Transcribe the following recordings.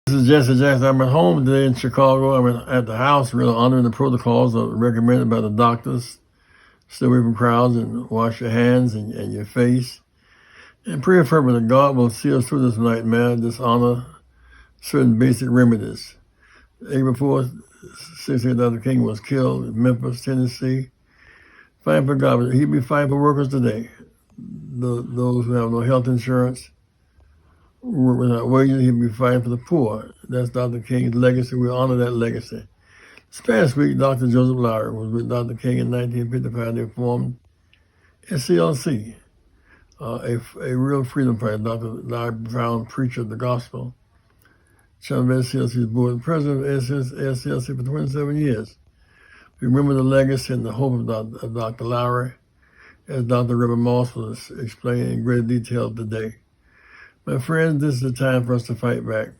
This is Jesse Jackson. I'm at home today in Chicago. I'm at the house, really honoring the protocols recommended by the doctors. Stay away from crowds and wash your hands and your face. And pray fervently that God will see us through this nightmare, just honor certain basic remedies. April 4th, 68, Dr. King was killed in Memphis, Tennessee. Fighting for God. He'd be fighting for workers today. Those who have no health insurance, work without wages, he'd be fighting for the poor. That's Dr. King's legacy. We honor that legacy. This past week, Dr. Joseph Lowry was with Dr. King in 1955. They formed SCLC, a real freedom fighter. Dr. Lowry, profound preacher of the gospel, chairman of SCLC's board, and president of SCLC for 27 years. We remember the legacy and the hope of Dr. Lowry, as Dr. Reverend Moss was explaining in great detail today. My friends, this is the time for us to fight back.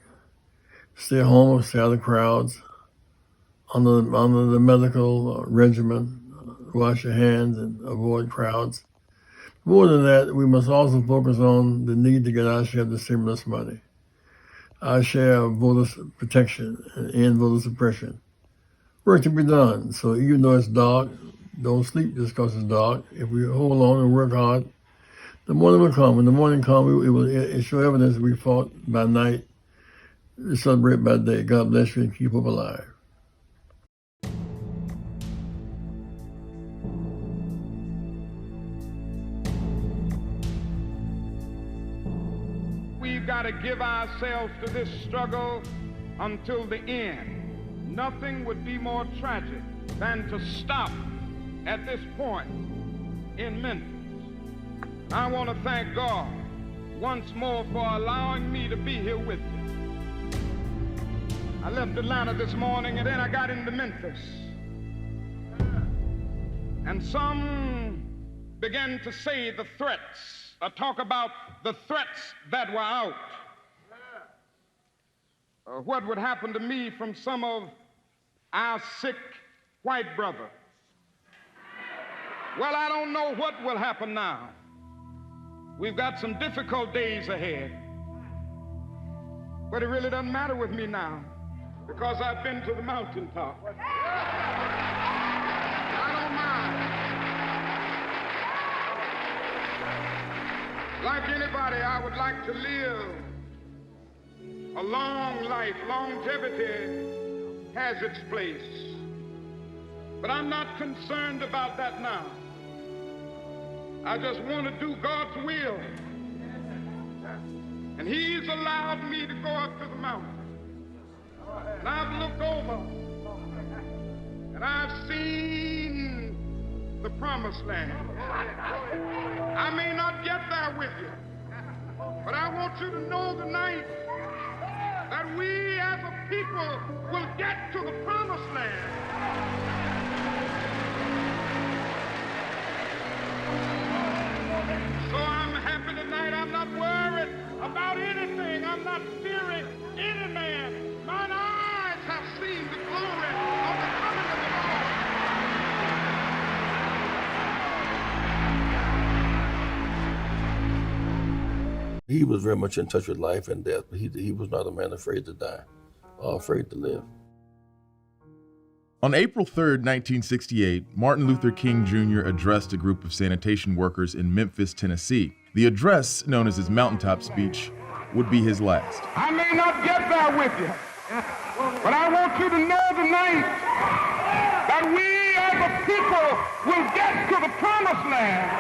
Stay home or stay out of the crowds, under the medical regimen, wash your hands and avoid crowds. More than that, we must also focus on the need to get our share of the stimulus money, our share of voter protection and end voter suppression. Work to be done. So even though it's dark, don't sleep just because it's dark. If we hold on and work hard, the morning will come. When the morning comes, it will show evidence that we fought by night, we celebrate by day. God bless you and keep hope alive. We've got to give ourselves to this struggle until the end. Nothing would be more tragic than to stop at this point in Memphis. I want to thank God once more for allowing me to be here with you. I left Atlanta this morning and then I got into Memphis. And some began to say the threats, or talk about the threats that were out. What would happen to me from some of our sick white brother? Well, I don't know what will happen now. We've got some difficult days ahead. But it really doesn't matter with me now because I've been to the mountaintop. I don't mind. Like anybody, I would like to live a long life. Longevity has its place. But I'm not concerned about that now. I just want to do God's will. And He's allowed me to go up to the mountain. And I've looked over and I've seen the promised land. I may not get there with you, but I want you to know tonight that we as a people will get to the promised land. So I'm happy tonight. I'm not worried about anything. I'm not fearing any man. Mine eyes have seen the glory of the coming of the Lord. He was very much in touch with life and death, but he was not a man afraid to die or afraid to live. On April 3rd, 1968, Martin Luther King Jr. addressed a group of sanitation workers in Memphis, Tennessee. The address, known as his mountaintop speech, would be his last. I may not get there with you, but I want you to know tonight that we as a people will get to the promised land.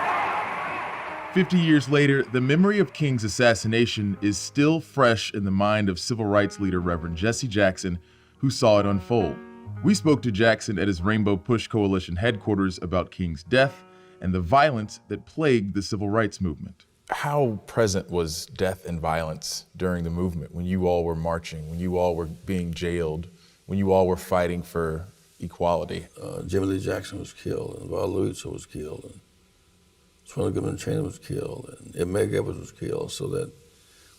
50 years later, the memory of King's assassination is still fresh in the mind of civil rights leader Reverend Jesse Jackson, who saw it unfold. We spoke to Jackson at his Rainbow Push Coalition headquarters about King's death and the violence that plagued the civil rights movement. How present was death and violence during the movement when you all were marching, when you all were being jailed, when you all were fighting for equality? Jimmy Lee Jackson was killed, and Val Louisa was killed, and Twenty Goodman Cheney was killed, and Ed Medgar Evers was killed, so that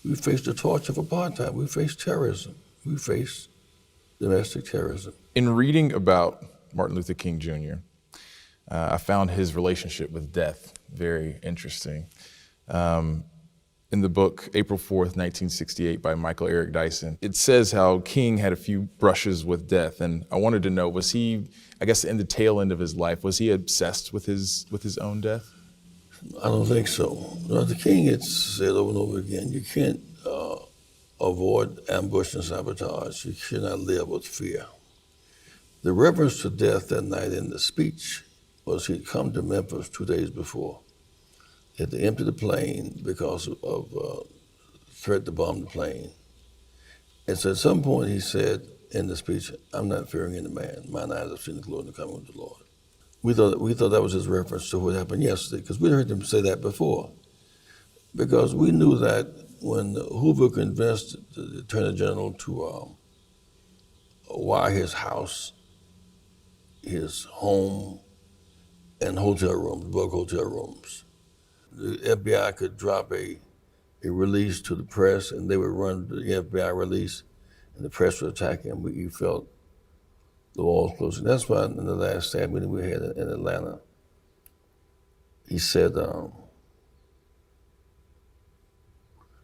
we faced the torch of apartheid. We faced terrorism. We faced domestic terrorism. In reading about Martin Luther King Jr., I found his relationship with death very interesting. in the book April 4th, 1968 by Michael Eric Dyson, it says how King had a few brushes with death. And I wanted to know, was he, I guess in the tail end of his life, was he obsessed with his own death? I don't think so. Dr. King had said over and over again, you can't avoid ambush and sabotage. You cannot live with fear. The reference to death that night in the speech was he'd come to Memphis 2 days before. He had to empty the plane because of threat to bomb the plane. And so at some point he said in the speech, I'm not fearing any man. Mine eyes have seen the glory and the coming of the Lord. We thought that was his reference to what happened yesterday, because we'd heard him say that before. Because we knew that when Hoover convinced the Attorney General to wire his house, his home, and hotel rooms, bug hotel rooms, the FBI could drop a release to the press, and they would run the FBI release, and the press would attack him. We felt the walls closing. That's why in the last staff meeting we had in Atlanta, he said,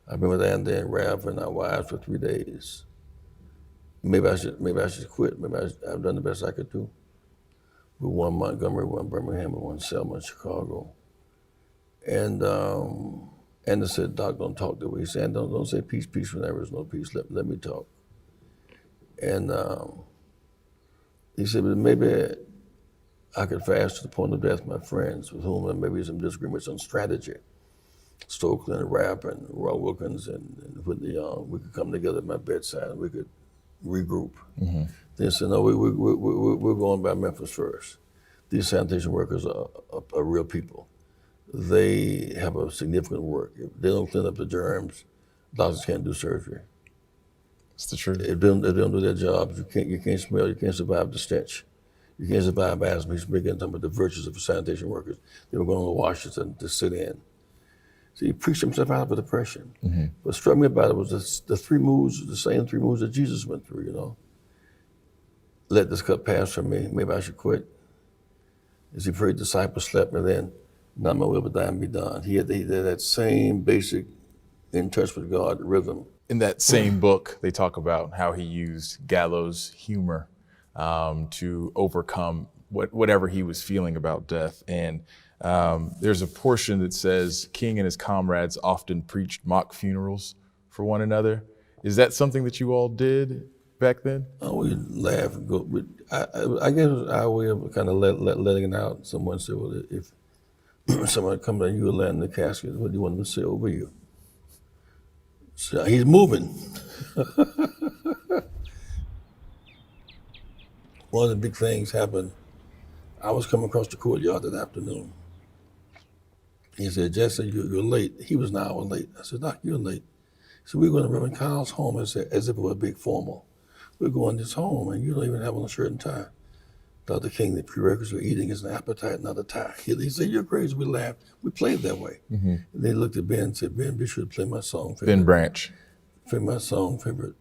I've been with Andy and Ralph and our wives for 3 days. Maybe I should quit. Maybe I've done the best I could do. We won Montgomery, won Birmingham, we won Selma, Chicago. And Andy said, Doc, don't talk that way. He said, don't say peace, peace when there is no peace. Let me talk. And he said, but maybe I could fast to the point of death my friends with whom there may be some disagreements on strategy. Stokely and Rapp and Roy Wilkins and Whitney Young, we could come together at my bedside and we could regroup. Mm-hmm. They said, no, we're going by Memphis first. These sanitation workers are real people. They have a significant work. If they don't clean up the germs, doctors can't do surgery. It's the truth. If they don't do their jobs, you can't smell, you can't survive the stench. You can't survive asthma. He's speaking about the virtues of sanitation workers. They were going to Washington to sit in. So he preached himself out of depression. Mm-hmm. What struck me about it was the three moves, the same three moves that Jesus went through, you know. Let this cup pass from me, maybe I should quit. As he prayed, disciples slept, and then, not my will but thine be done. He had that same basic in touch with God rhythm. In that same book, they talk about how he used gallows humor to overcome whatever he was feeling about death. And there's a portion that says King and his comrades often preached mock funerals for one another. Is that something that you all did back then? Oh, we laugh and go. I guess it was our way of kind of letting it out. Someone said, well, if someone comes and you land in the casket, what do you want them to say over you? So he's moving. One of the big things happened. I was coming across the courtyard that afternoon. He said, Jesse, you're late. He was an hour late. I said, Doc, you're late. He said, we're going to Reverend Kyle's home as if it were a big formal. We're going to his home, and you don't even have on a shirt and tie. Dr. King, the prerequisite for eating is an appetite, not a tie. He said, you're crazy. We laughed. We played that way. Mm-hmm. And they looked at Ben and said, Ben, be sure to play my song. Ben Branch. Play my song, favorite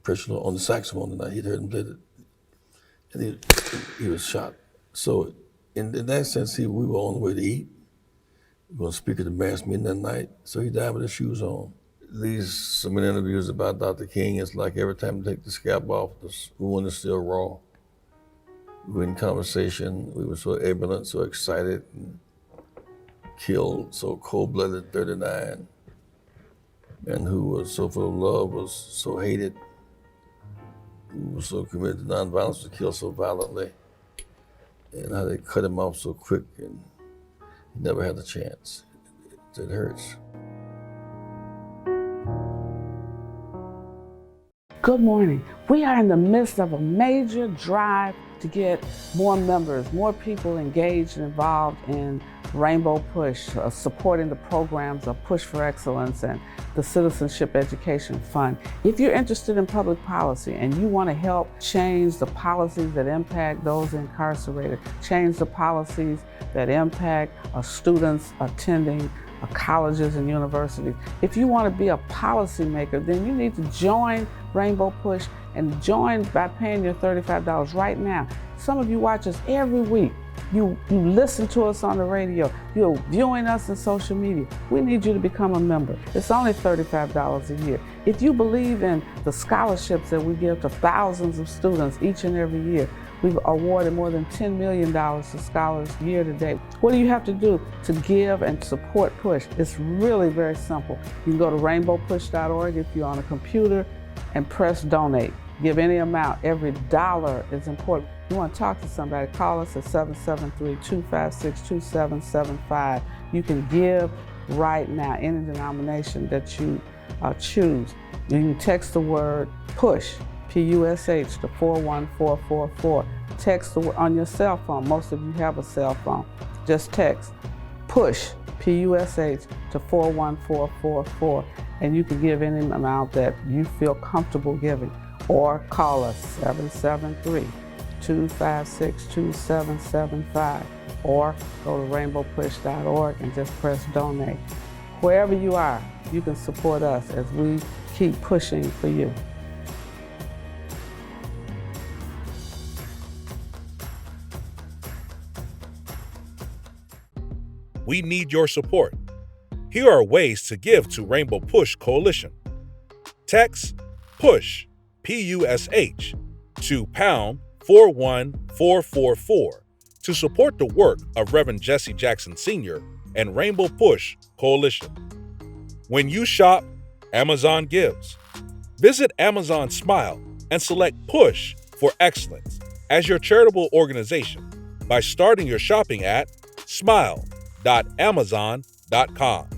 personal on the saxophone tonight. He'd heard him play it. And he was shot. So in that sense, we were on the way to eat. We were going to speak at the mass meeting that night. So he died with his shoes on. So many interviews about Dr. King, it's like every time we take the scalp off, the wound is still raw. We were in conversation. We were so ebullient, so excited, and killed, so cold-blooded, 39. And who was so full of love, was so hated, who was so committed to nonviolence, was killed so violently. And how they cut him off so quick, and he never had a chance. It hurts. Good morning. We are in the midst of a major drive to get more members, more people engaged and involved in Rainbow Push, supporting the programs of Push for Excellence and the Citizenship Education Fund. If you're interested in public policy and you want to help change the policies that impact those incarcerated, change the policies that impact students attending colleges and universities. If you want to be a policymaker, then you need to join Rainbow Push and join by paying your $35 right now. Some of you watch us every week. You listen to us on the radio. You're viewing us in social media. We need you to become a member. It's only $35 a year. If you believe in the scholarships that we give to thousands of students each and every year, we've awarded more than $10 million to scholars year to date. What do you have to do to give and support PUSH? It's really very simple. You can go to rainbowpush.org if you're on a computer and press donate. Give any amount. Every dollar is important. You want to talk to somebody, call us at 773-256-2775. You can give right now, any denomination that you choose. You can text the word PUSH, P-U-S-H, to 41444. Text on your cell phone. Most of you have a cell phone. Just text PUSH, P-U-S-H, to 41444, and you can give any amount that you feel comfortable giving. Or call us 773-256-2775, or go to rainbowpush.org and just press donate. Wherever you are, you can support us as we keep pushing for you. We need your support. Here are ways to give to Rainbow Push Coalition. Text PUSH, P-U-S-H, to pound 41444 to support the work of Reverend Jesse Jackson Sr. and Rainbow Push Coalition. When you shop, Amazon gives. Visit Amazon Smile and select PUSH for Excellence as your charitable organization by starting your shopping at smile.amazon.com.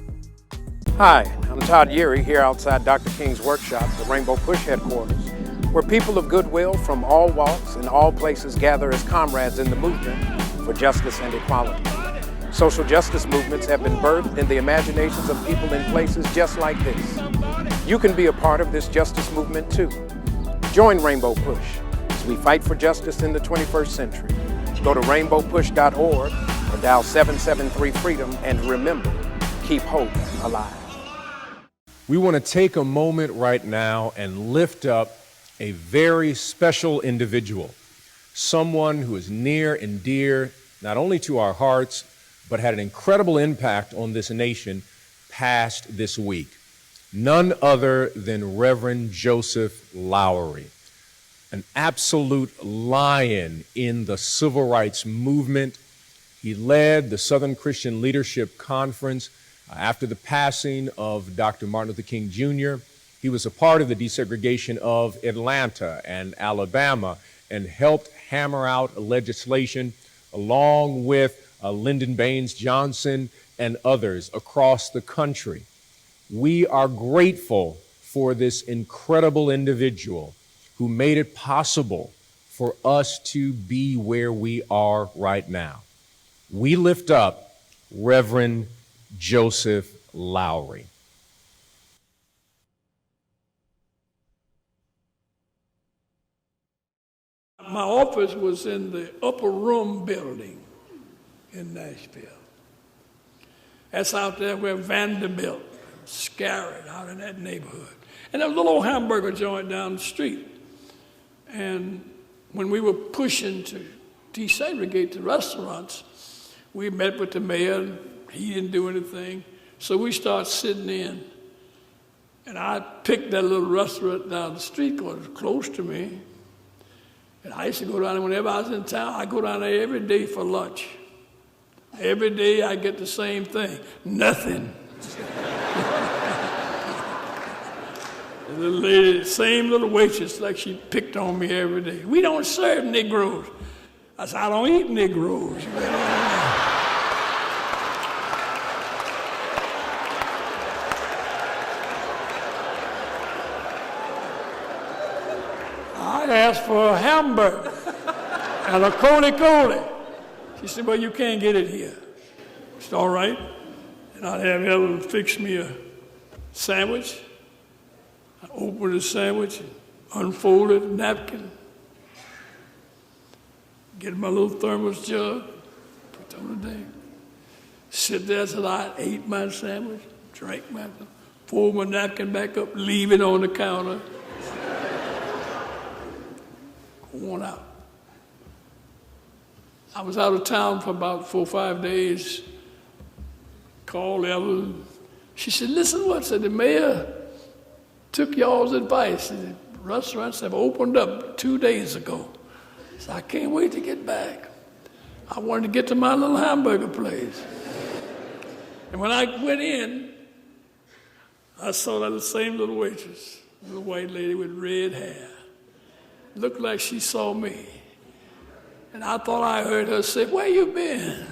Hi, I'm Todd Yeary here outside Dr. King's workshop, the Rainbow Push headquarters, where people of goodwill from all walks and all places gather as comrades in the movement for justice and equality. Social justice movements have been birthed in the imaginations of people in places just like this. You can be a part of this justice movement too. Join Rainbow Push as we fight for justice in the 21st century. Go to rainbowpush.org or dial 773-FREEDOM, and remember, keep hope alive. We want to take a moment right now and lift up a very special individual, someone who is near and dear not only to our hearts, but had an incredible impact on this nation past this week. None other than Reverend Joseph Lowery, an absolute lion in the civil rights movement. He led the Southern Christian Leadership Conference after the passing of Dr. Martin Luther King Jr. He was a part of the desegregation of Atlanta and Alabama and helped hammer out legislation along with Lyndon Baines Johnson and others across the country. We are grateful for this incredible individual who made it possible for us to be where we are right now. We lift up Reverend Joseph Lowery. My office was in the Upper Room building in Nashville. That's out there where Vanderbilt, Scarrett, out in that neighborhood. And a little old hamburger joint down the street. And when we were pushing to desegregate the restaurants, we met with the mayor. He didn't do anything. So we started sitting in. And I picked that little restaurant down the street because it was close to me. And I used to go down there whenever I was in town. I go down there every day for lunch. Every day I get the same thing. Nothing. And the lady, same little waitress, like she picked on me every day. We don't serve Negroes. I said, I don't eat Negroes. I asked for a hamburger and a coli. She said, well, you can't get it here. I said, all right. And I'd have Ellen fix me a sandwich. I opened the sandwich, unfolded a napkin, get my little thermos jug, put it on the day. Sit there till I ate my sandwich, drank my, fold my napkin back up, leave it on the counter. Go on out. I was out of town for about 4 or 5 days. Called Evelyn. She said, listen what, said the mayor took y'all's advice. The restaurants have opened up 2 days ago. So I can't wait to get back. I wanted to get to my little hamburger place. And when I went in, I saw that same little waitress, little white lady with red hair. Looked like she saw me. And I thought I heard her say, where you been?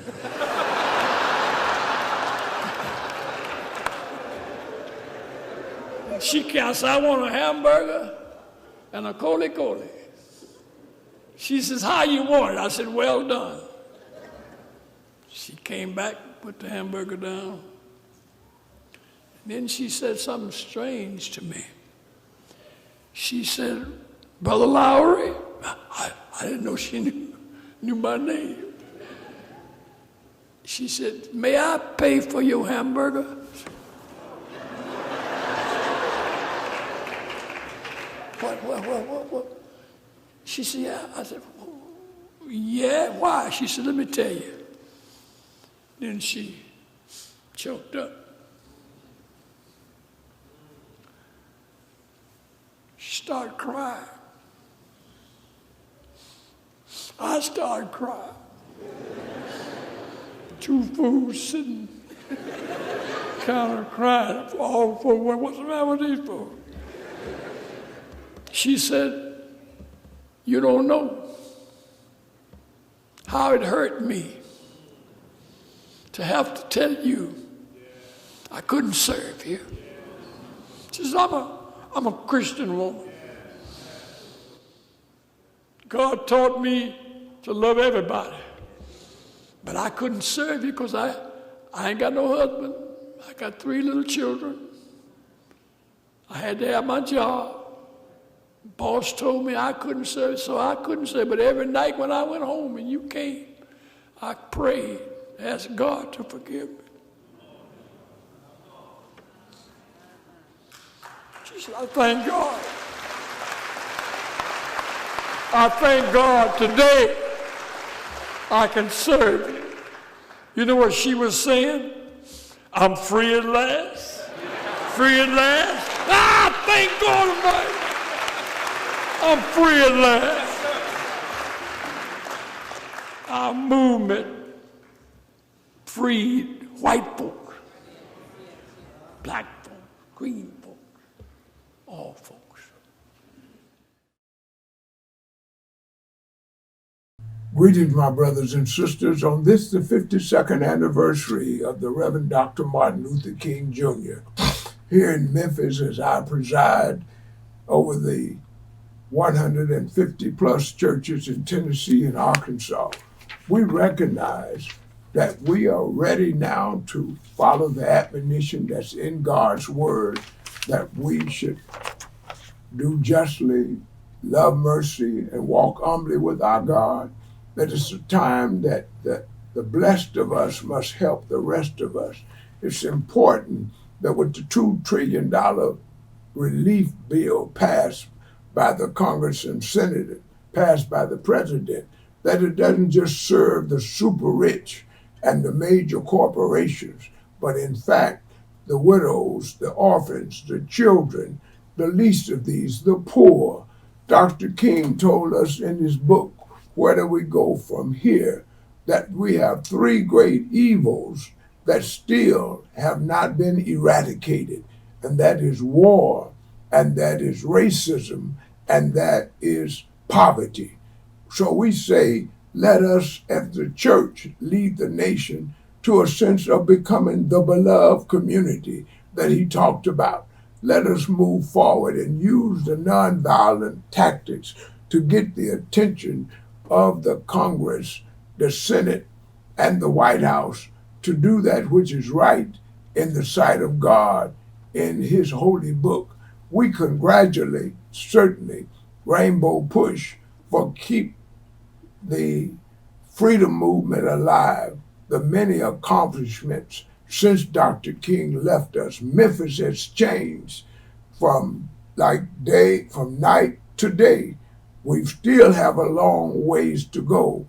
She said, I want a hamburger and a coli. She says, how you want it? I said, well done. She came back, put the hamburger down. And then she said something strange to me. She said, Brother Lowry, I didn't know she knew my name. She said, may I pay for your hamburger? What? She said, yeah. I said, yeah, why? She said, let me tell you. Then she choked up. She started crying. I started crying. 2 fools sitting counter crying. All 4, what's the matter with these folks? She said, you don't know how it hurt me to have to tell you I couldn't serve you. She says, I'm a Christian woman. God taught me to love everybody, but I couldn't serve you because I ain't got no husband. I got 3 little children. I had to have my job. Boss told me I couldn't serve, so I couldn't serve. But every night when I went home and you came, I prayed, asked God to forgive me. She said, I thank God. I thank God today I can serve you. You know what she was saying? I'm free at last. Free at last. Thank God Almighty. I'm free at last. Our movement freed white folks, black folks, green folks, all folks. Greetings, my brothers and sisters, on this, the 52nd anniversary of the Reverend Dr. Martin Luther King Jr. Here in Memphis, as I preside over the 150 plus churches in Tennessee and Arkansas, we recognize that we are ready now to follow the admonition that's in God's word, that we should do justly, love mercy, and walk humbly with our God. That it's a time that the blessed of us must help the rest of us. It's important that with the $2 trillion relief bill passed by the Congress and Senate, passed by the president, that it doesn't just serve the super rich and the major corporations, but in fact, the widows, the orphans, the children, the least of these, the poor. Dr. King told us in his book, Where Do We Go From Here?, that we have 3 great evils that still have not been eradicated, and that is war, and that is racism, and that is poverty. So we say, let us as the church lead the nation to a sense of becoming the beloved community that he talked about. Let us move forward and use the nonviolent tactics to get the attention of the Congress, the Senate, and the White House to do that which is right in the sight of God in his holy book. We congratulate, certainly, Rainbow Push for keep the freedom movement alive, the many accomplishments since Dr. King left us. Memphis has changed from night to day. We still have a long ways to go,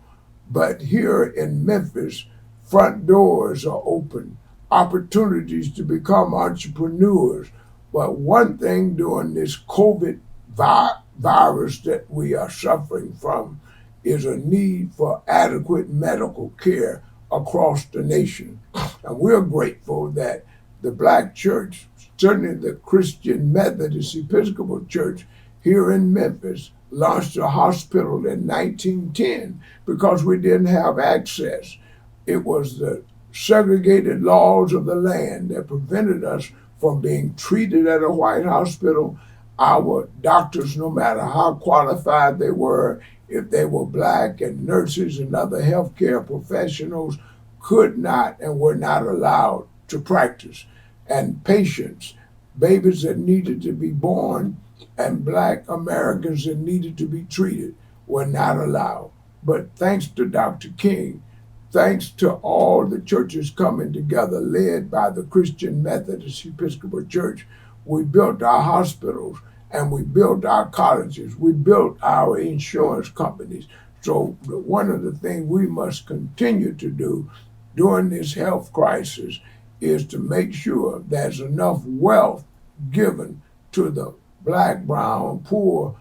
But here in Memphis, front doors are open, opportunities to become entrepreneurs. But one thing during this COVID virus that we are suffering from is a need for adequate medical care across the nation. And we're grateful that the Black church, certainly the Christian Methodist Episcopal Church here in Memphis, launched a hospital in 1910 because we didn't have access. It was the segregated laws of the land that prevented us from being treated at a white hospital. Our doctors, no matter how qualified they were, if they were Black, and nurses and other healthcare professionals could not and were not allowed to practice. And patients, babies that needed to be born, and Black Americans that needed to be treated were not allowed. But thanks to Dr. King, thanks to all the churches coming together, led by the Christian Methodist Episcopal Church, we built our hospitals and we built our colleges. We built our insurance companies. So one of the things we must continue to do during this health crisis is to make sure there's enough wealth given to the Black, brown, poor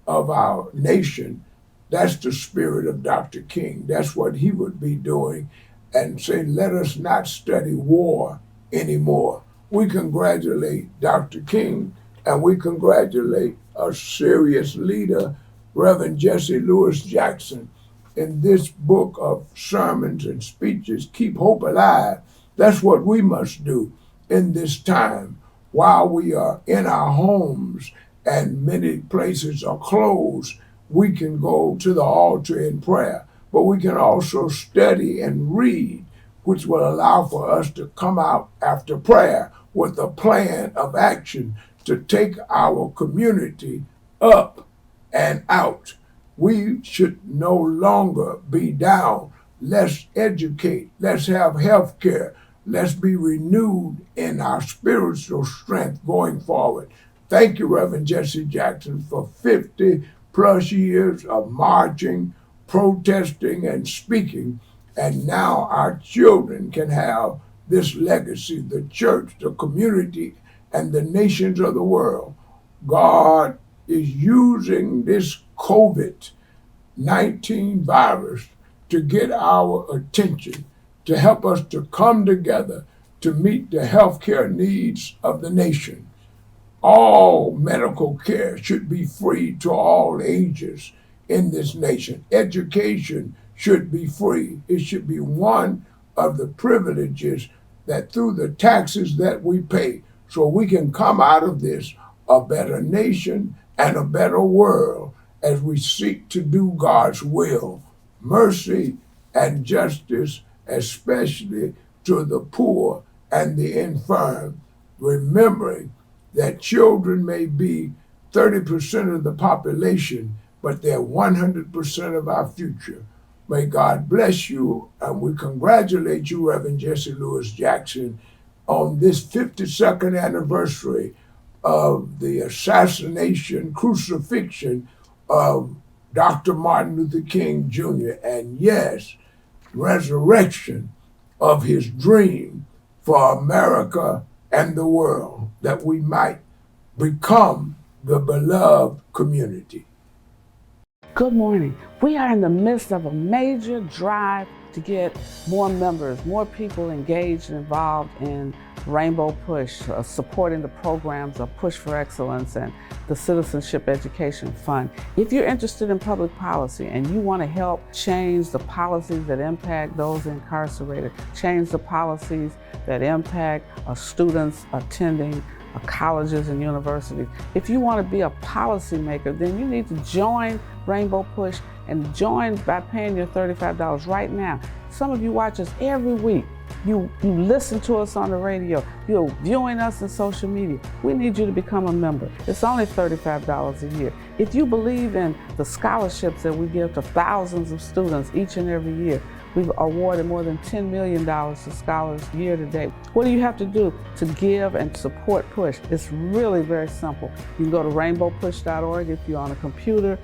of our nation. That's the spirit of Dr. King. That's what he would be doing, and say, let us not study war anymore. We congratulate Dr. King, and we congratulate a serious leader, Reverend Jesse Lewis Jackson, in this book of sermons and speeches, Keep Hope Alive. That's what we must do in this time. While we are in our homes and many places are closed, we can go to the altar in prayer, but we can also study and read, which will allow for us to come out after prayer with a plan of action to take our community up and out. We should no longer be down. Let's educate. Let's have health care. Let's be renewed in our spiritual strength going forward. Thank you, Reverend Jesse Jackson, for 50 plus years of marching, protesting, and speaking. And now our children can have this legacy, the church, the community, and the nations of the world. God is using this COVID-19 virus to get our attention, to help us to come together to meet the healthcare needs of the nation. All medical care should be free to all ages in this nation. Education should be free. It should be one of the privileges that through the taxes that we pay, so we can come out of this a better nation and a better world as we seek to do God's will. Mercy and justice, especially to the poor and the infirm, remembering that children may be 30% of the population, but they're 100% of our future. May God bless you, and we congratulate you, Reverend Jesse Lewis Jackson, on this 52nd anniversary of the assassination, crucifixion of Dr. Martin Luther King Jr., and yes, resurrection of his dream for America and the world, that we might become the beloved community. Good morning. We are in the midst of a major drive to get more members, more people engaged and involved in Rainbow Push, supporting the programs of Push for Excellence and the Citizenship Education Fund. If you're interested in public policy and you want to help change the policies that impact those incarcerated, change the policies that impact students attending colleges and universities, if you want to be a policymaker, then you need to join Rainbow Push, and join by paying your $35 right now. Some of you watch us every week. You listen to us on the radio. You're viewing us in social media. We need you to become a member. It's only $35 a year. If you believe in the scholarships that we give to thousands of students each and every year, we've awarded more than $10 million to scholars year to date. What do you have to do to give and support Push? It's really very simple. You can go to rainbowpush.org if you're on a computer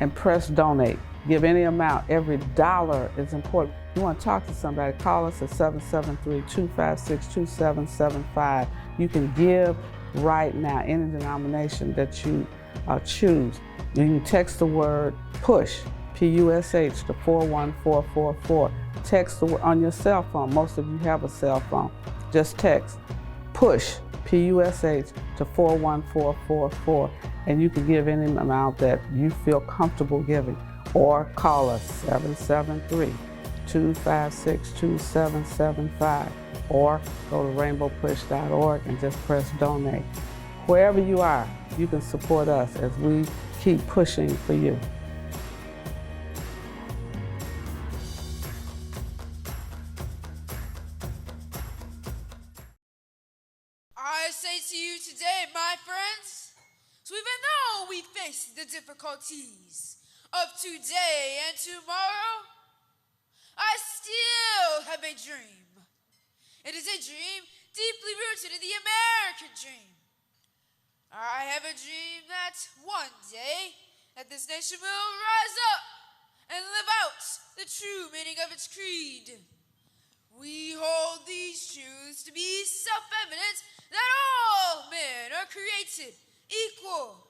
and press donate. Give any amount. Every dollar is important. You want to talk to somebody, call us at 773-256-2775. You can give right now, any denomination that you choose. You can text the word PUSH, P-U-S-H, to 41444. Text the word on your cell phone. Most of you have a cell phone. Just text PUSH, P-U-S-H, to 41444. And you can give any amount that you feel comfortable giving. Or call us 773-256-2775, or go to rainbowpush.org and just press donate. Wherever you are, you can support us as we keep pushing for you. I say to you today, my friends, so even though we face the difficulties of today and tomorrow, I still have a dream. It is a dream deeply rooted in the American dream. I have a dream that one day that this nation will rise up and live out the true meaning of its creed. We hold these truths to be self-evident that all men are created equal.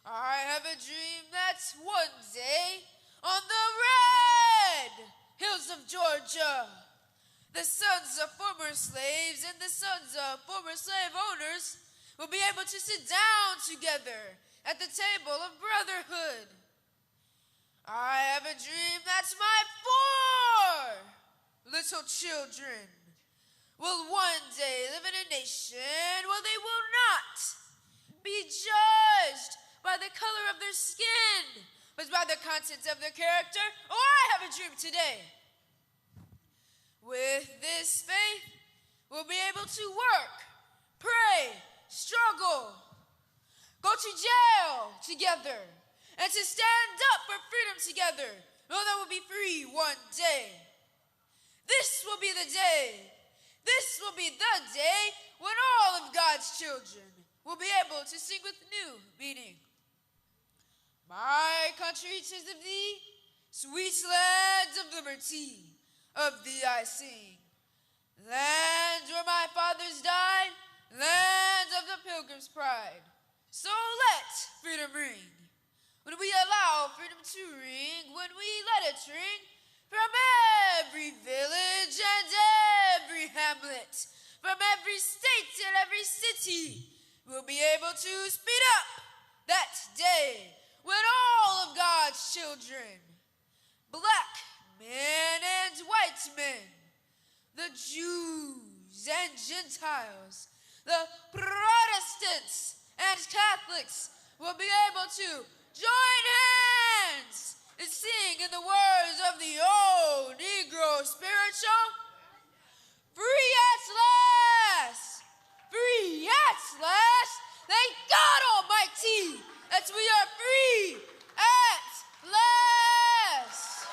I have a dream that one day on the red hills of Georgia, the sons of former slaves and the sons of former slave owners will be able to sit down together at the table of brotherhood. I have a dream that my 4 little children will one day live in a nation where they will not be judged by the color of their skin, but by the contents of their character. Oh, I have a dream today. With this faith, we'll be able to work, pray, struggle, go to jail together, and to stand up for freedom together. Know that we'll be free one day. This will be the day. This will be the day when all of God's children will be able to sing with new meaning. My country, 'tis of thee, sweet lands of liberty, of thee I sing. Land where my fathers died, land of the pilgrim's pride. So let freedom ring. When we allow freedom to ring, when we let it ring, from every village and every hamlet, from every state and every city, we'll be able to speed up that day when all of God's children, black men and white men, the Jews and Gentiles, the Protestants and Catholics will be able to join hands and sing in the words of the old Negro spiritual, free at last, free at last, thank God Almighty that we are free at last.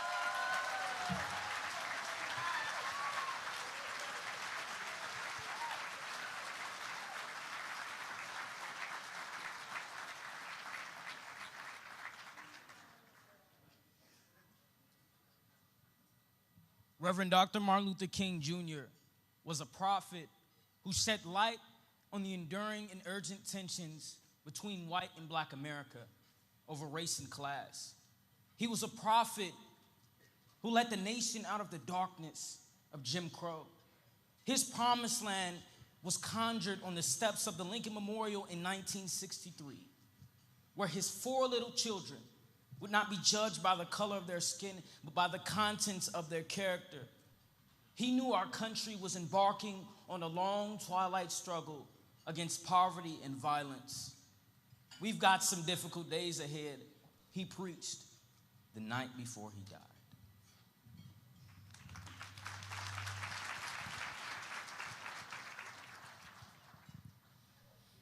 Reverend Dr. Martin Luther King Jr. was a prophet who shed light on the enduring and urgent tensions between white and black America over race and class. He was a prophet who led the nation out of the darkness of Jim Crow. His promised land was conjured on the steps of the Lincoln Memorial in 1963, where his 4 little children would not be judged by the color of their skin, but by the contents of their character. He knew our country was embarking on a long twilight struggle against poverty and violence. We've got some difficult days ahead, he preached the night before he died.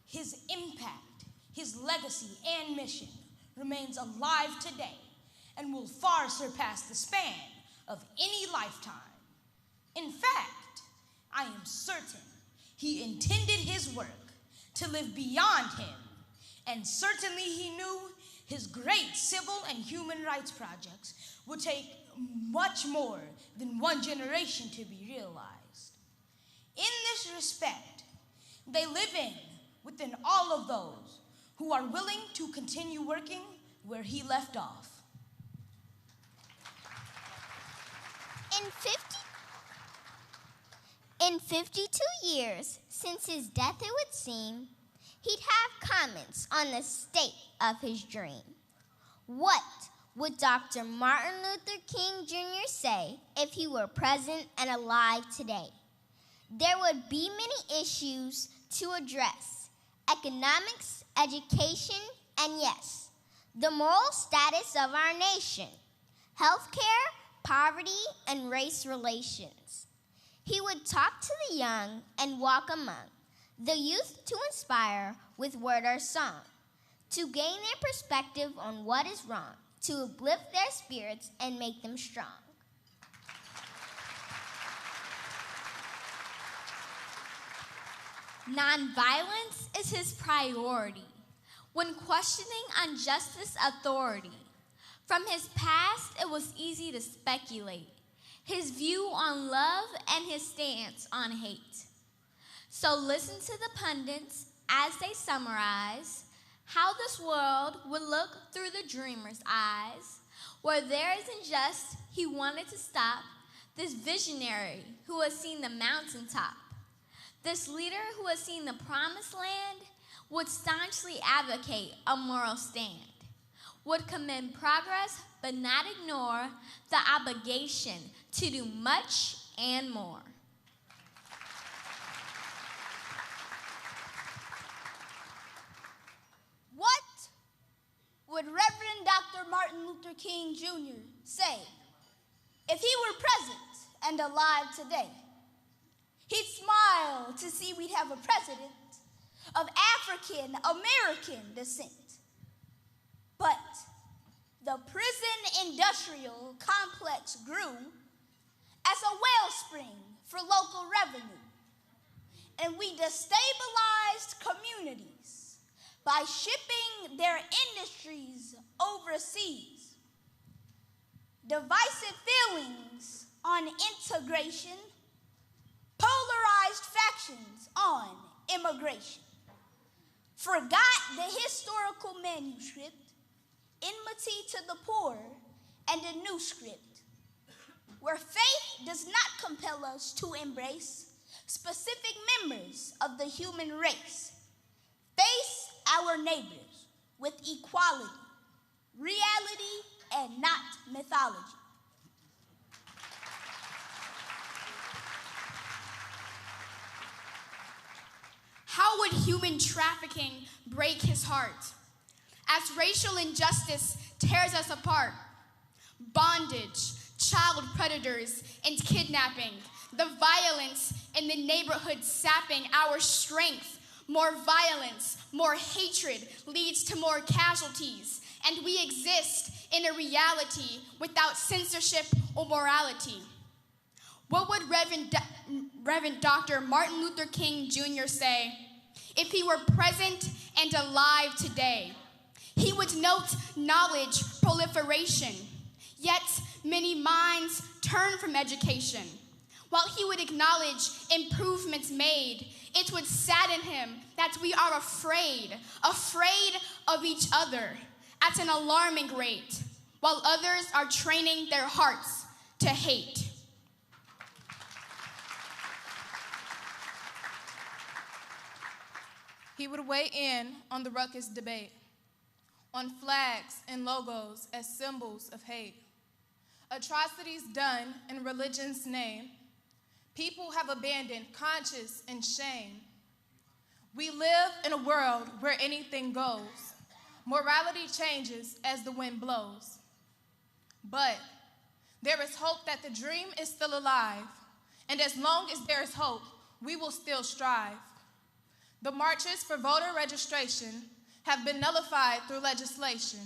His impact, his legacy, and mission remains alive today and will far surpass the span of any lifetime. In fact, I am certain he intended his work to live beyond him, and certainly he knew his great civil and human rights projects would take much more than one generation to be realized. In this respect, they live within all of those who are willing to continue working where he left off. In 52 years since his death, it would seem, he'd have comments on the state of his dream. What would Dr. Martin Luther King Jr. say if he were present and alive today? There would be many issues to address: economics, education, and yes, the moral status of our nation, healthcare, poverty, and race relations. He would talk to the young and walk among the youth to inspire with word or song, to gain their perspective on what is wrong, to uplift their spirits and make them strong. Nonviolence is his priority when questioning injustice authority. From his past, it was easy to speculate his view on love and his stance on hate. So listen to the pundits as they summarize how this world would look through the dreamer's eyes. Where there isn't just he wanted to stop, this visionary who has seen the mountaintop, this leader who has seen the promised land, would staunchly advocate a moral stand, would commend progress but not ignore the obligation to do much and more. What would Reverend Dr. Martin Luther King Jr. say if he were present and alive today? He'd smile to see we'd have a president of African American descent. But the prison industrial complex grew as a wellspring for local revenue, and we destabilized communities by shipping their industries overseas. Divisive feelings on integration, polarized factions on immigration, forgot the historical manuscript, enmity to the poor, and a new script, where faith does not compel us to embrace specific members of the human race. Face our neighbors with equality, reality, and not mythology. How would human trafficking break his heart as racial injustice tears us apart? Bondage, child predators, and kidnapping, the violence in the neighborhood sapping our strength. More violence, more hatred leads to more casualties, and we exist in a reality without censorship or morality. What would Reverend Dr. Martin Luther King Jr. say if he were present and alive today? He would note knowledge proliferation, yet many minds turn from education. While he would acknowledge improvements made, it would sadden him that we are afraid of each other at an alarming rate, while others are training their hearts to hate. He would weigh in on the ruckus debate, on flags and logos as symbols of hate, atrocities done in religion's name. People have abandoned conscience and shame. We live in a world where anything goes. Morality changes as the wind blows. But there is hope that the dream is still alive, and as long as there is hope, we will still strive. The marches for voter registration have been nullified through legislation.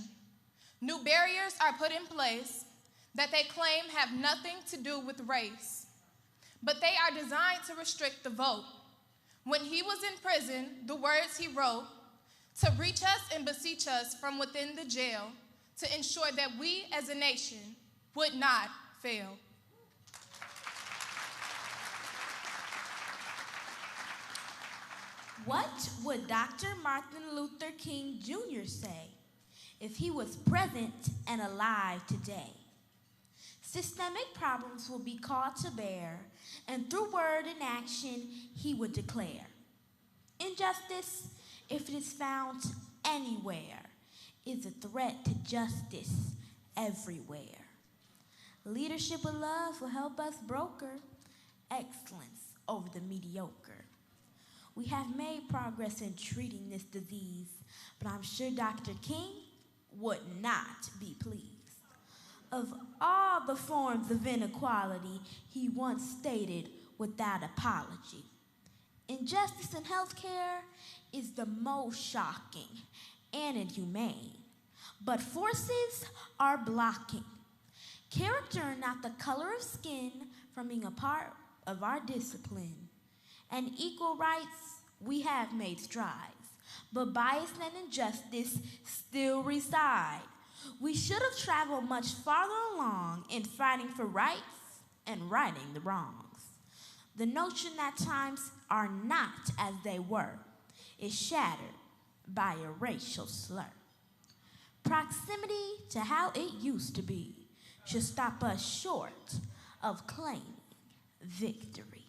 New barriers are put in place that they claim have nothing to do with race, but they are designed to restrict the vote. When he was in prison, the words he wrote, to reach us and beseech us from within the jail to ensure that we as a nation would not fail. What would Dr. Martin Luther King Jr. say if he was present and alive today? Systemic problems will be called to bear, and through word and action, he would declare, injustice, if it is found anywhere, is a threat to justice everywhere. Leadership with love will help us broker excellence over the mediocre. We have made progress in treating this disease, but I'm sure Dr. King would not be pleased. Of all the forms of inequality, he once stated without apology, injustice in healthcare is the most shocking and inhumane, but forces are blocking. Character and not the color of skin from being a part of our discipline. And equal rights, we have made strides, but bias and injustice still reside. We should have traveled much farther along in fighting for rights and righting the wrongs. The notion that times are not as they were is shattered by a racial slur. Proximity to how it used to be should stop us short of claiming victory.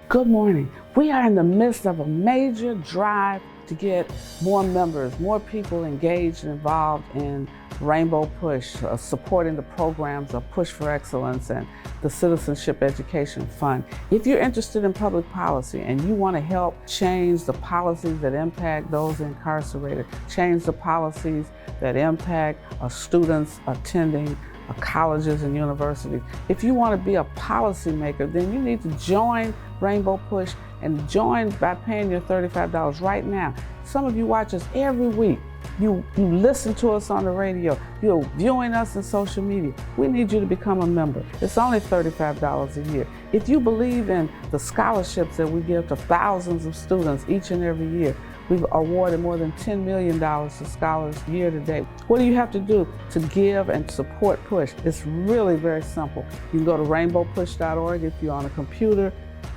Good morning. We are in the midst of a major drive to get more members, more people engaged and involved in Rainbow Push, supporting the programs of Push for Excellence and the Citizenship Education Fund. If you're interested in public policy and you want to help change the policies that impact those incarcerated, change the policies that impact students attending colleges and universities, if you want to be a policymaker, then you need to join Rainbow Push and join by paying your $35 right now. Some of you watch us every week. You listen to us on the radio. You're viewing us in social media. We need you to become a member. It's only $35 a year. If you believe in the scholarships that we give to thousands of students each and every year, we've awarded more than $10 million to scholars year to date. What do you have to do to give and support Push? It's really very simple. You can go to rainbowpush.org if you're on a computer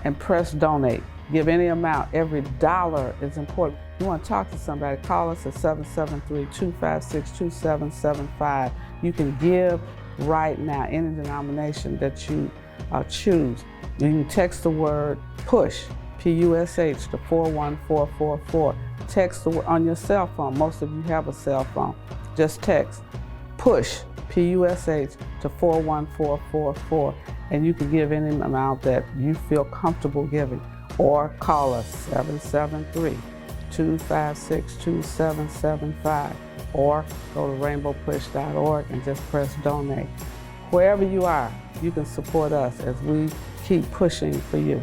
and press donate. Give any amount. Every dollar is important. You want to talk to somebody, call us at 773-256-2775. You can give right now, any denomination that you choose. You can text the word PUSH, P-U-S-H, to 41444. Text on your cell phone. Most of you have a cell phone. Just text PUSH, P-U-S-H, to 41444. And you can give any amount that you feel comfortable giving. Or call us 773-256-2775. Or go to rainbowpush.org and just press donate. Wherever you are, you can support us as we keep pushing for you.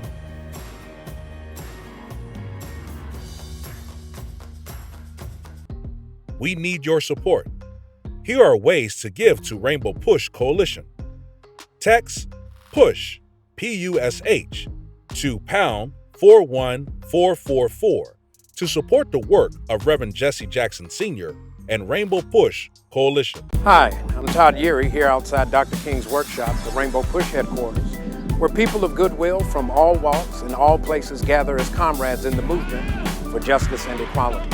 We need your support. Here are ways to give to Rainbow Push Coalition. Text PUSH, P-U-S-H, to pound 41444 to support the work of Reverend Jesse Jackson Sr. and Rainbow Push Coalition. Hi, I'm Todd Yeary here outside Dr. King's workshop, the Rainbow Push headquarters, where people of goodwill from all walks and all places gather as comrades in the movement for justice and equality.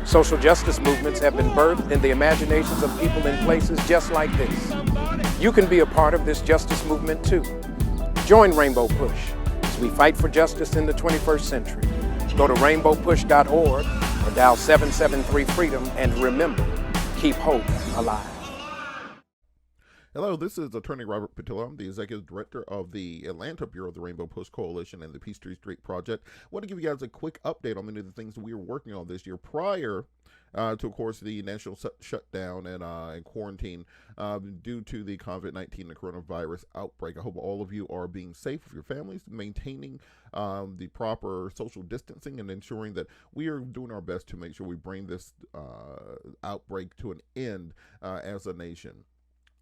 Social justice movements have been birthed in the imaginations of people in places just like this. You can be a part of this justice movement too. Join Rainbow Push as we fight for justice in the 21st century. Go to rainbowpush.org or dial 773-FREEDOM and remember, keep hope alive. Hello, this is Attorney Robert Patillo. I'm the Executive Director of the Atlanta Bureau of the Rainbow Push Coalition and the Peachtree Street Project. I want to give you guys a quick update on many of the things that we are working on this year prior to, of course, the national shutdown and quarantine due to the COVID-19 and coronavirus outbreak. I hope all of you are being safe with your families, maintaining the proper social distancing, and ensuring that we are doing our best to make sure we bring this outbreak to an end as a nation.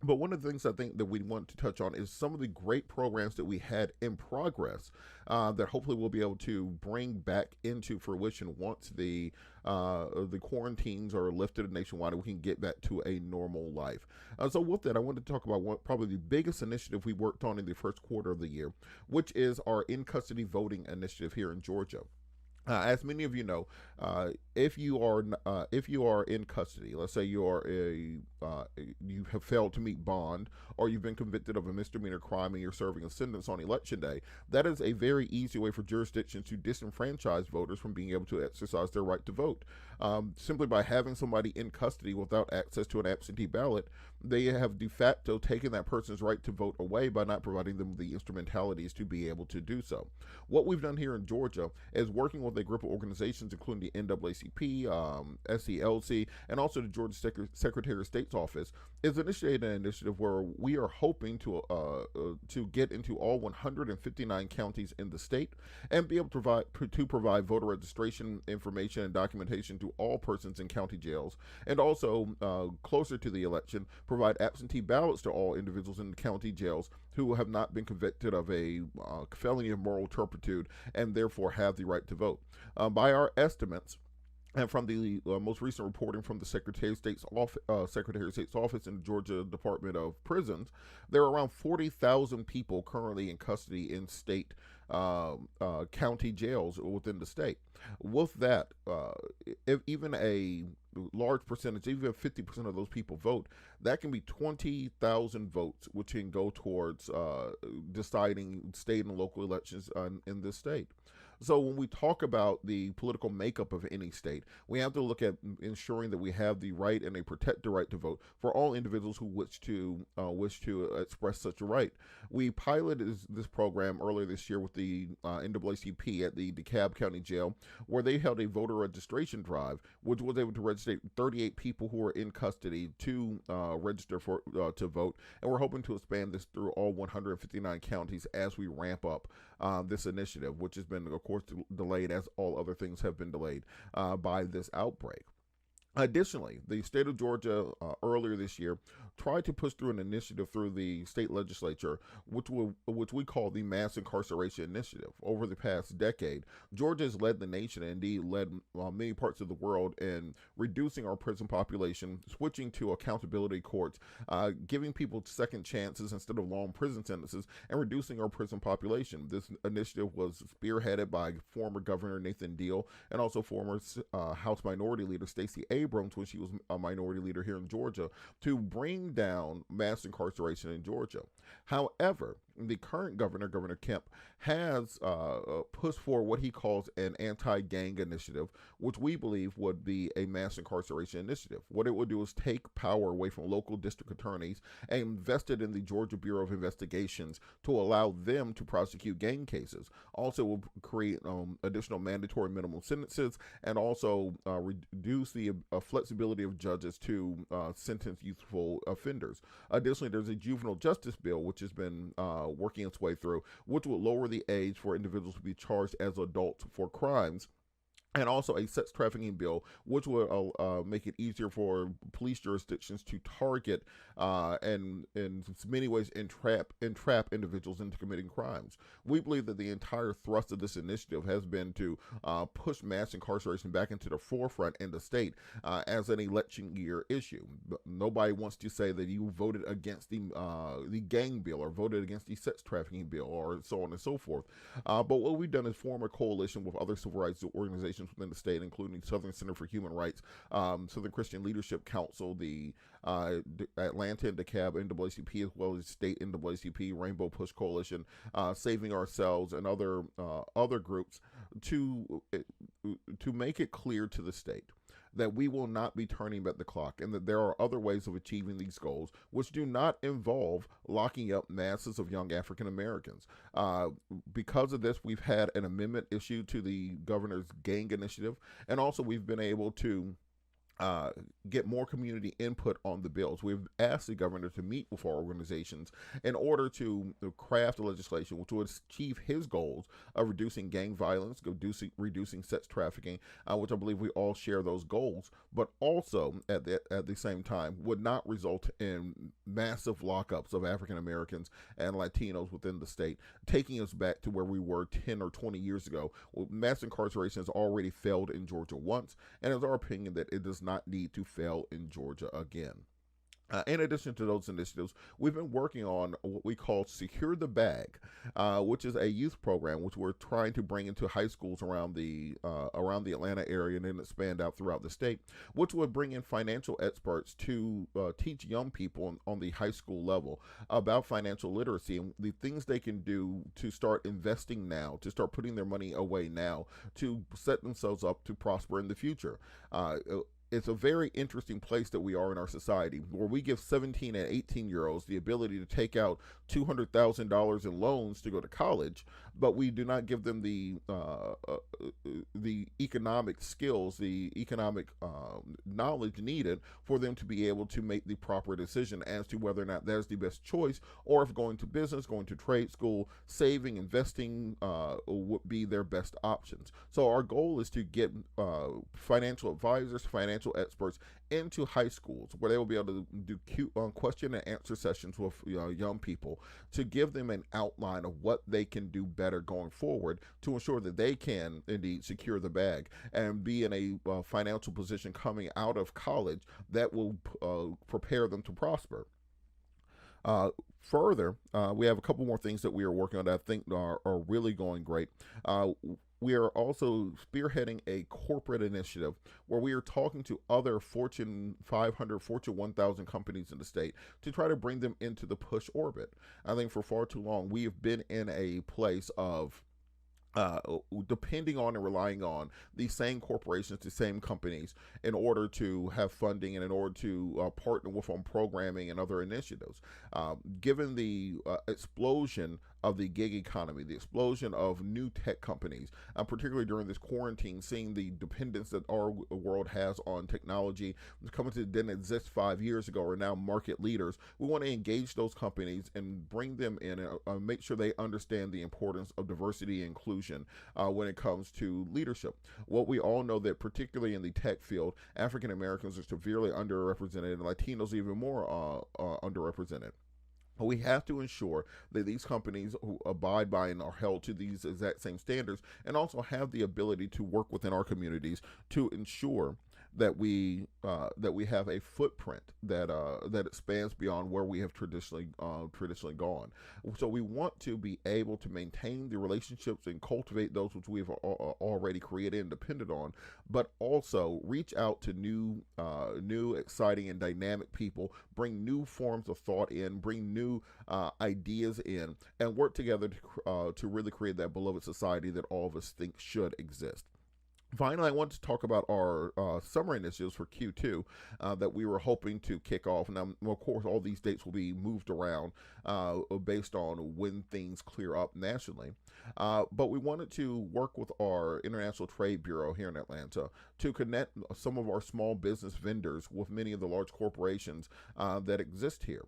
But one of the things I think that we want to touch on is some of the great programs that we had in progress that hopefully we'll be able to bring back into fruition once the quarantines are lifted nationwide and we can get back to a normal life. So with that, I wanted to talk about probably the biggest initiative we worked on in the first quarter of the year, which is our in-custody voting initiative here in Georgia. As many of you know, if you are in custody, let's say you have failed to meet bond, or you've been convicted of a misdemeanor crime and you're serving a sentence on election day, that is a very easy way for jurisdictions to disenfranchise voters from being able to exercise their right to vote. Simply by having somebody in custody without access to an absentee ballot, they have de facto taken that person's right to vote away by not providing them the instrumentalities to be able to do so. What we've done here in Georgia is working with a group of organizations, including the NAACP, SELC, and also the Georgia Secretary of State's office, is initiated an initiative where we are hoping to get into all 159 counties in the state and be able to provide voter registration information and documentation to all persons in county jails, and also closer to the election, provide absentee ballots to all individuals in the county jails who have not been convicted of a felony of moral turpitude and therefore have the right to vote. By our estimates, and from the most recent reporting from the Secretary of State's office in the Georgia Department of Prisons, there are around 40,000 people currently in custody in state county jails within the state. With that, if even a large percentage, even if 50% of those people vote, that can be 20,000 votes, which can go towards deciding state and local elections in this state. So when we talk about the political makeup of any state, we have to look at ensuring that we have the right and they protect the right to vote for all individuals who wish to express such a right. We piloted this program earlier this year with the NAACP at the DeKalb County Jail, where they held a voter registration drive, which was able to register 38 people who were in custody to register for to vote, and we're hoping to expand this through all 159 counties as we ramp up this initiative, which has been, of course, delayed, as all other things have been delayed by this outbreak. Additionally, the state of Georgia earlier this year tried to push through an initiative through the state legislature, which we call the Mass Incarceration Initiative. Over the past decade, Georgia has led the nation and indeed led many parts of the world in reducing our prison population, switching to accountability courts, giving people second chances instead of long prison sentences, and reducing our prison population. This initiative was spearheaded by former Governor Nathan Deal and also former House Minority Leader Stacey Abrams when she was a minority leader here in Georgia, to bring down mass incarceration in Georgia. However, the current governor, Governor Kemp, has pushed for what he calls an anti-gang initiative, which we believe would be a mass incarceration initiative. What it would do is take power away from local district attorneys and invest it in the Georgia Bureau of Investigations to allow them to prosecute gang cases. Also will create additional mandatory minimum sentences and also reduce the flexibility of judges to sentence youthful offenders. Additionally, there's a juvenile justice bill which has been working its way through, which will lower the age for individuals to be charged as adults for crimes, and also a sex trafficking bill, which will make it easier for police jurisdictions to target and in many ways entrap individuals into committing crimes. We believe that the entire thrust of this initiative has been to push mass incarceration back into the forefront in the state as an election year issue. Nobody wants to say that you voted against the gang bill or voted against the sex trafficking bill or so on and so forth. But what we've done is form a coalition with other civil rights organizations within the state, including Southern Center for Human Rights, Southern Christian Leadership Council, the Atlanta and DeKalb NAACP, as well as state NAACP, Rainbow Push Coalition, Saving Ourselves, and other groups to make it clear to the state that we will not be turning back the clock and that there are other ways of achieving these goals which do not involve locking up masses of young African Americans. Because of this, we've had an amendment issued to the governor's gang initiative, and also we've been able to get more community input on the bills. We've asked the governor to meet with our organizations in order to craft a legislation which would achieve his goals of reducing gang violence, reducing sex trafficking, which I believe we all share those goals, but also at the same time would not result in massive lockups of African Americans and Latinos within the state, taking us back to where we were 10 or 20 years ago. Well, mass incarceration has already failed in Georgia once, and it's our opinion that it does not need to fail in Georgia again. In addition to those initiatives, we've been working on what we call Secure the Bag, which is a youth program which we're trying to bring into high schools around the Atlanta area and then expand out throughout the state, which would bring in financial experts to teach young people on the high school level about financial literacy and the things they can do to start investing now, to start putting their money away now, to set themselves up to prosper in the future. It's a very interesting place that we are in our society, where we give 17 and 18-year-olds the ability to take out $200,000 in loans to go to college, but we do not give them the economic skills, the economic knowledge needed for them to be able to make the proper decision as to whether or not that is the best choice, or if going to business, going to trade school, saving, investing would be their best options. So our goal is to get financial advisors, financial experts into high schools where they will be able to do question and answer sessions with young people to give them an outline of what they can do better going forward to ensure that they can indeed secure the bag and be in a financial position coming out of college that will prepare them to prosper. Further, we have a couple more things that we are working on that I think are really going great. We are also spearheading a corporate initiative where we are talking to other Fortune 500, Fortune 1000 companies in the state to try to bring them into the push orbit. I think for far too long, we have been in a place of depending on and relying on these same corporations, the same companies, in order to have funding and in order to partner with on programming and other initiatives. Given the explosion of the gig economy, the explosion of new tech companies, particularly during this quarantine, seeing the dependence that our world has on technology, companies that didn't exist 5 years ago are now market leaders. We want to engage those companies and bring them in and make sure they understand the importance of diversity and inclusion when it comes to leadership. What we all know that particularly in the tech field, African Americans are severely underrepresented and Latinos even more underrepresented. We have to ensure that these companies who abide by and are held to these exact same standards and also have the ability to work within our communities to ensure that we have a footprint that expands beyond where we have traditionally gone. So we want to be able to maintain the relationships and cultivate those which we have already created and depended on, but also reach out to new, exciting, and dynamic people, bring new forms of thought in, bring new ideas in, and work together to really create that beloved society that all of us think should exist. Finally, I want to talk about our summer initiatives for Q2 that we were hoping to kick off. Now, of course, all these dates will be moved around based on when things clear up nationally. But we wanted to work with our International Trade Bureau here in Atlanta to connect some of our small business vendors with many of the large corporations that exist here.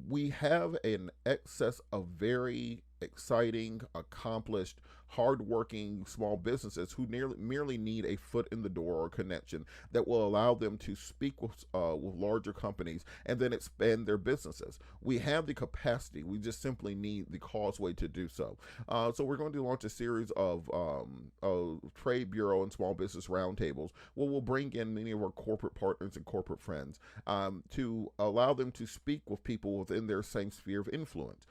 We have an excess of very exciting, accomplished, hardworking small businesses who merely need a foot in the door or connection that will allow them to speak with larger companies and then expand their businesses. We have the capacity. We just simply need the causeway to do so. So we're going to launch a series of trade bureau and small business roundtables where we'll bring in many of our corporate partners and corporate friends to allow them to speak with people within their same sphere of influence.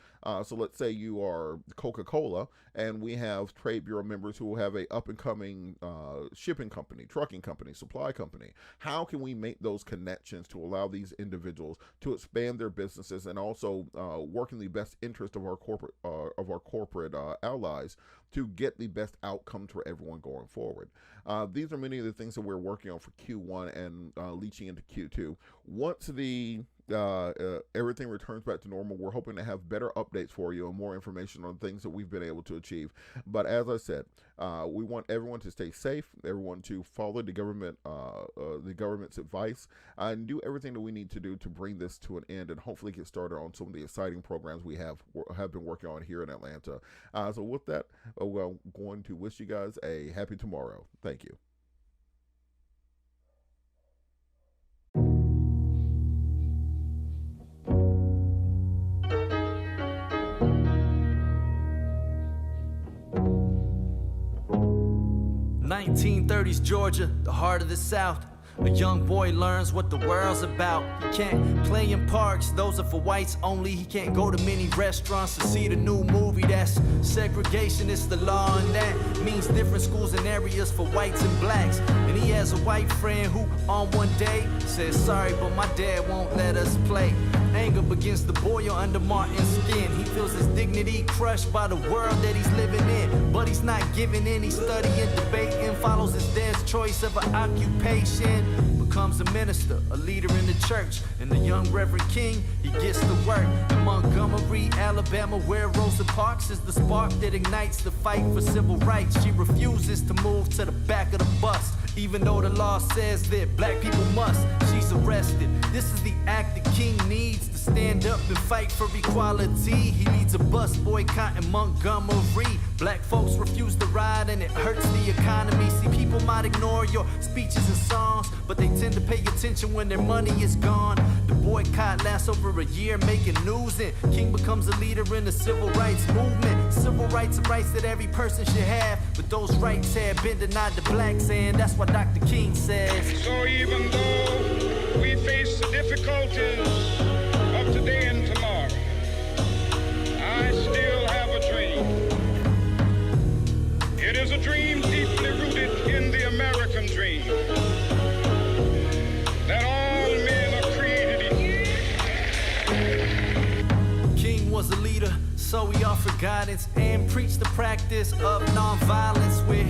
So let's say you are Coca-Cola and we have trade bureau members who will have a up-and-coming shipping company, trucking company, supply company. How can we make those connections to allow these individuals to expand their businesses and also work in the best interest of our corporate allies to get the best outcomes for everyone going forward? These are many of the things that we're working on for Q1 and leaching into Q2. Once the everything returns back to normal, we're hoping to have better updates for you and more information on things that we've been able to achieve. But as I said, we want everyone to stay safe, everyone to follow the government's advice, and do everything that we need to do to bring this to an end and hopefully get started on some of the exciting programs we have been working on here in Atlanta. So with that, we're going to wish you guys a happy tomorrow. Thank you. .1930s Georgia, the heart of the South. A young boy learns what the world's about. He can't play in parks, those are for whites only. He can't go to many restaurants to see the new movie. That's segregation, it's the law, and that means different schools and areas for whites and blacks. And he has a white friend who on one day says, sorry, but my dad won't let us play. Anger begins to boil under Martin's skin. He feels his dignity crushed by the world that he's living in. But he's not giving in, he's studying, debating, follows his dad's choice of an occupation. Becomes a minister, a leader in the church. And the young Reverend King, he gets to work in Montgomery, Alabama, where Rosa Parks is the spark that ignites the fight for civil rights. She refuses to move to the back of the bus, even though the law says that black people must. She's arrested. This is the act that King needs to stand up and fight for equality. He leads a bus boycott in Montgomery. Black folks refuse to ride and it hurts the economy. See, people might ignore your speeches and songs, but they tend to pay attention when their money is gone. The boycott lasts over a year, making news, and King becomes a leader in the civil rights movement. Civil rights are rights that every person should have, but those rights have been denied to blacks, and that's what Dr. King says. So even though we face the difficulties of today and tomorrow, I still have a dream. It is a dream deeply rooted in the American dream, that all men are created equal. King was a leader, so he offered guidance and preached the practice of nonviolence with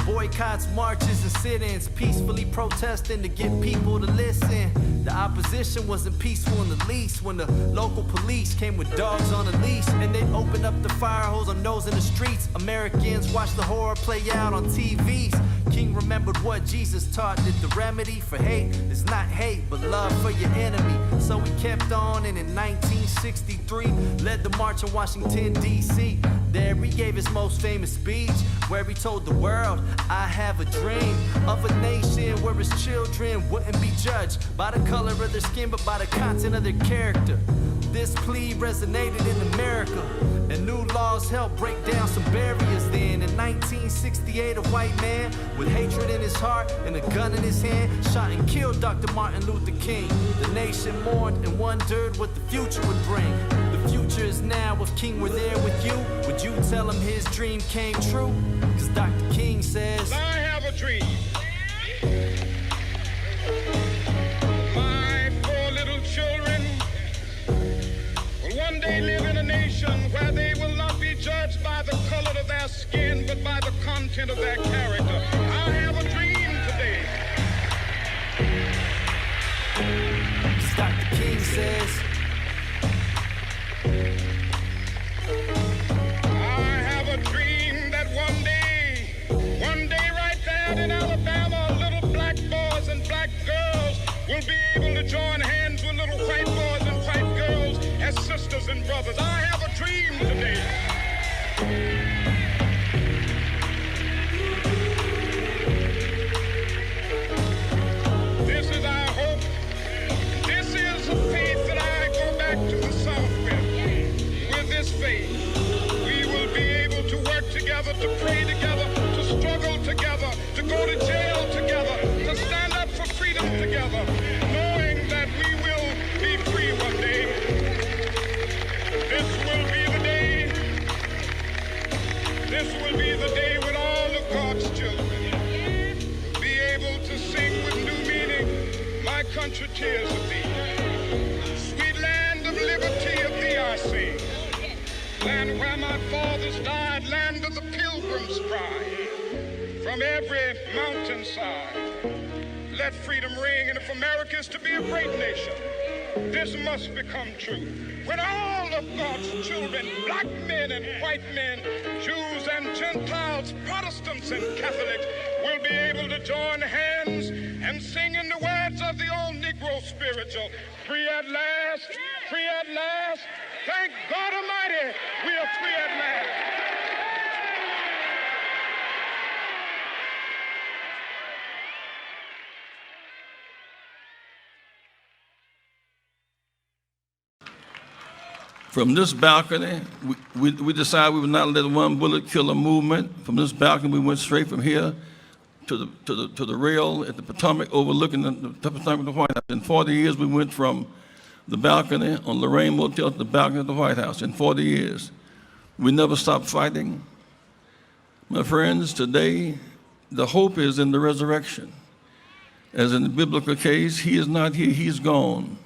boycotts, marches, and sit-ins, peacefully protesting to get people to listen. The opposition wasn't peaceful in the least when the local police came with dogs on a leash, and they opened up the fire hose on those in the streets. Americans watched the horror play out on TVs. King remembered what Jesus taught, that the remedy for hate is not hate, but love for your enemy. So he kept on, and in 1963, led the march in Washington, D.C. There he gave his most famous speech, where he told the world, I have a dream of a nation where its children wouldn't be judged by the color of their skin, but by the content of their character. This plea resonated in America, and new laws helped break down some barriers then. In 1968, a white man with hatred in his heart and a gun in his hand shot and killed Dr. Martin Luther King. The nation mourned and wondered what the future would bring. The future is now. If King were there with you, would you tell him his dream came true? Cause Dr. King says, I have a dream. My 4 little children will one day live in a nation where they will not be judged by the color of their skin, but by the content of their character. I have a dream today. Cause Dr. King says, I have a dream that one day right there in Alabama, little black boys and black girls will be able to join hands with little white boys and white girls as sisters and brothers. I have a dream today. This is our hope. This is the faith that I go back to the South with. With this faith, we will be able to work together, to pray together, to struggle together, to go to jail together, to stand up for freedom together, knowing that we will be free one day. This will be the day. This will be the day when all of God's children will be able to sing with new meaning, my country tears of thee. Sweet land of liberty of thee I sing. Land where my fathers died, land of the pilgrim's pride. From every mountainside, let freedom ring. And if America is to be a great nation, this must become true. When all of God's children, black men and white men, Jews and Gentiles, Protestants and Catholics, will be able to join hands and sing in the words of the old Negro spiritual, free at last, free at last. Thank God Almighty, we are free at last. From this balcony, we decided we would not let one bullet kill a movement. From this balcony, we went straight from here to the rail at the Potomac, overlooking the Potomac of the White House. In 40 years, we went from the balcony on Lorraine Motel to the balcony of the White House. In 40 years, we never stopped fighting. My friends, today, the hope is in the resurrection. As in the biblical case, he is not here, he's gone.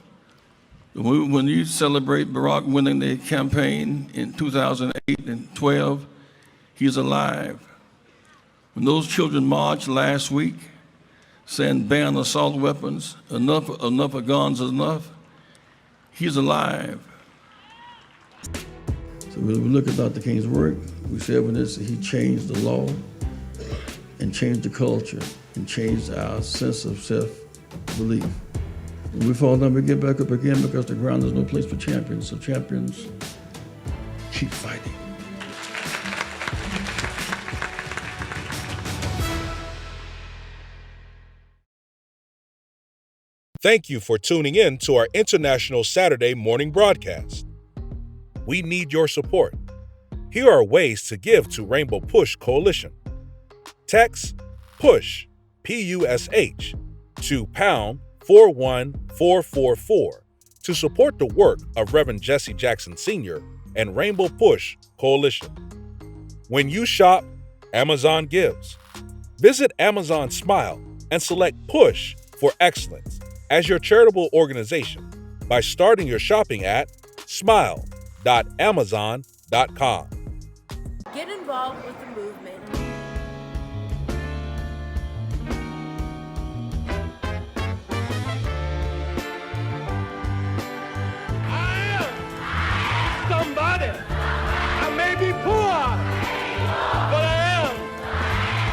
When you celebrate Barack winning the campaign in 2008 and 12, he's alive. When those children marched last week saying ban assault weapons, enough of guns is enough, he's alive. So when we look at Dr. King's work, we said when he changed the law and changed the culture and changed our sense of self-belief. When we fall down, we get back up again because the ground is no place for champions. So champions, keep fighting. Thank you for tuning in to our International Saturday morning broadcast. We need your support. Here are ways to give to Rainbow Push Coalition. Text PUSH, P-U-S-H, to pound 41444 to support the work of Reverend Jesse Jackson Sr. and Rainbow Push Coalition. When you shop, Amazon gives. Visit Amazon Smile and select Push for Excellence as your charitable organization by starting your shopping at smile.amazon.com. Get involved with the movement. Somebody. I may be poor, but I am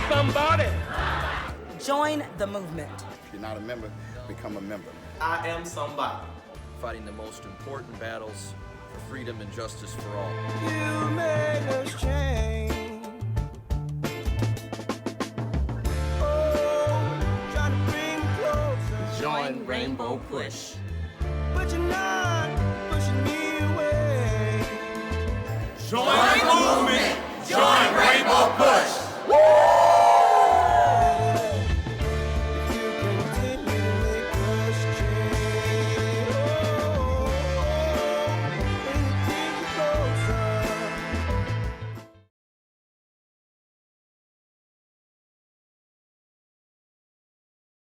somebody. Join the movement. If you're not a member, become a member. I am somebody. Fighting the most important battles for freedom and justice for all. You made us change. Oh, trying to bring closer. Join Rainbow Push. But you're not pushing me away. Join the movement. Join Rainbow Push.